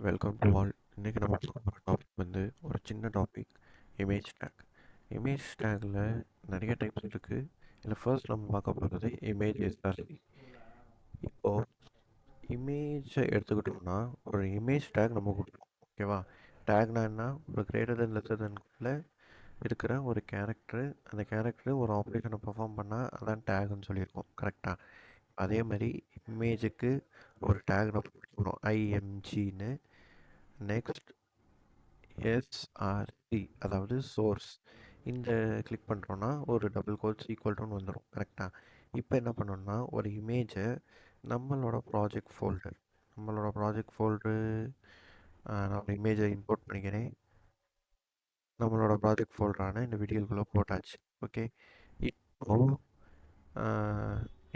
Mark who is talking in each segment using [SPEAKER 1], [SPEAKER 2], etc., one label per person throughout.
[SPEAKER 1] Welcome to all. இன்றைக்கி நம்ம பார்க்க போகிற டாபிக் வந்து ஒரு சின்ன topic, image take. Image tackle நிறைய டைப்ஸ் இருக்குது. இதில் ஃபர்ஸ்ட் நம்ம பார்க்க போகிறது இமேஜ் எஸ்ஆர்சி. இப்போது இமேஜை எடுத்துக்கிட்டோம்னா ஒரு இமேஜ் டேக் நம்ம கொடுப்போம். ஓகேவா? டேக்னா என்ன? ஒரு கிரேட்டர் தென் லெஸ்ஸர் தென்குள்ளே இருக்கிற ஒரு கேரக்டரு, அந்த கேரக்டரு ஒரு ஆப்ரேஷனை பெர்ஃபார்ம் பண்ணால் அதான் டேக்னு சொல்லியிருக்கோம். கரெக்டாக? அதே மாதிரி இமேஜுக்கு ஒரு டேக் நம்ம கொடுக்கணும், ஐஎம்ஜின்னு. நெக்ஸ்ட் எஸ்ஆர்சி, அதாவது சோர்ஸ். இந்த கிளிக் பண்ணுறோன்னா ஒரு டபுள் கோட்ஸ் ஈக்குவல் டுன்னு வந்துடும். கரெக்டாக? இப்போ என்ன பண்ணணும்னா ஒரு இமேஜை நம்மளோட ப்ராஜெக்ட் ஃபோல்டரு நான் ஒரு இமேஜை இம்போர்ட் பண்ணிக்கிறேன். நம்மளோட ப்ராஜெக்ட் ஃபோல்டரான இந்த வீடியோக்குள்ளே போட்டாச்சு. ஓகே, இப்போது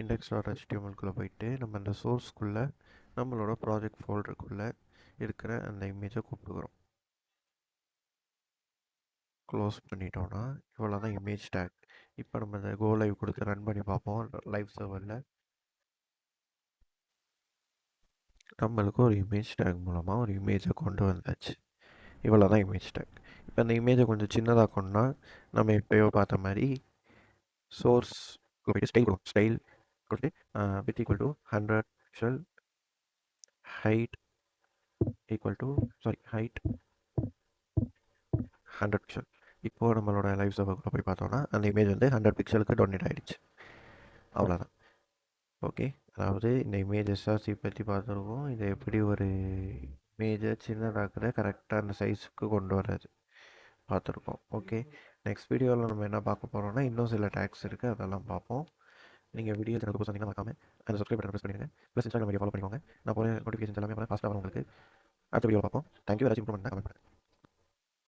[SPEAKER 1] index.htmlக்குள்ளே போயிட்டு நம்ம அந்த சோர்ஸ்க்குள்ளே நம்மளோட ப்ராஜெக்ட் ஃபோல்டருக்குள்ளே இருக்கிற அந்த இமேஜை கூப்பிட்டுக்கிறோம். க்ளோஸ் பண்ணிட்டோன்னா இவ்வளோ தான் இமேஜ் டேக். இப்போ நம்ம இந்த கோ லைவ் கொடுத்து ரன் பண்ணி பார்ப்போம். லைவ் சர்வரில் நம்மளுக்கு ஒரு இமேஜ் டேக் மூலமாக ஒரு இமேஜை கொண்டு வந்தாச்சு. இவ்வளோ தான் இமேஜ் டேக். இப்போ அந்த இமேஜை கொஞ்சம் சின்னதாக்கணும்னா நம்ம எப்போயோ பார்த்த மாதிரி சோர்ஸ் போய்ட்டு ஸ்டைல் கொடுத்து width equal to 100 pixel, height equal to height 100 pixel. இப்போது நம்மளோட லைவ் சர்வருக்குள்ளே போய் பார்த்தோன்னா அந்த இமேஜ் வந்து 100 பிக்சலுக்கு டொனேட் ஆகிடுச்சு. அவ்வளோதான். ஓகே, அதாவது இந்த இமேஜ் எஸ்ஆர்சி பற்றி பார்த்துருக்கோம். இதை எப்படி ஒரு இமேஜை சின்னதாக்குற கரெக்டாக அந்த சைஸுக்கு கொண்டு வர்றது பார்த்துருக்கோம். ஓகே, நெக்ஸ்ட் வீடியோவில் நம்ம என்ன பார்க்க போகிறோம்னா இன்னும் சில டேக்ஸ் இருக்குது, அதெல்லாம் பார்ப்போம். நீங்கள் வீடியோ சேனல் புதுசாக வந்தீங்கன்னா மறக்காம அந்த சப்ஸ்கிரைப் பட்டன் ப்ரெஸ் பண்ணிடுங்க. ப்ளஸ் இன்ஸ்டாகிராம் வீடியோ ஃபாலோ பண்ணிக்கோங்க. நான் போகிற நோட்டிஃபிகேஷன் எல்லாமே பார்த்து ஃபாஸ்ட்டாக வரும் உங்களுக்கு. அடுத்த வீடியோவில் பார்ப்போம். தேங்க்யூ. ஏதாச்சும் இம்ப்ரூவ்மெண்ட் கமெண்ட் பண்ணுங்கள்.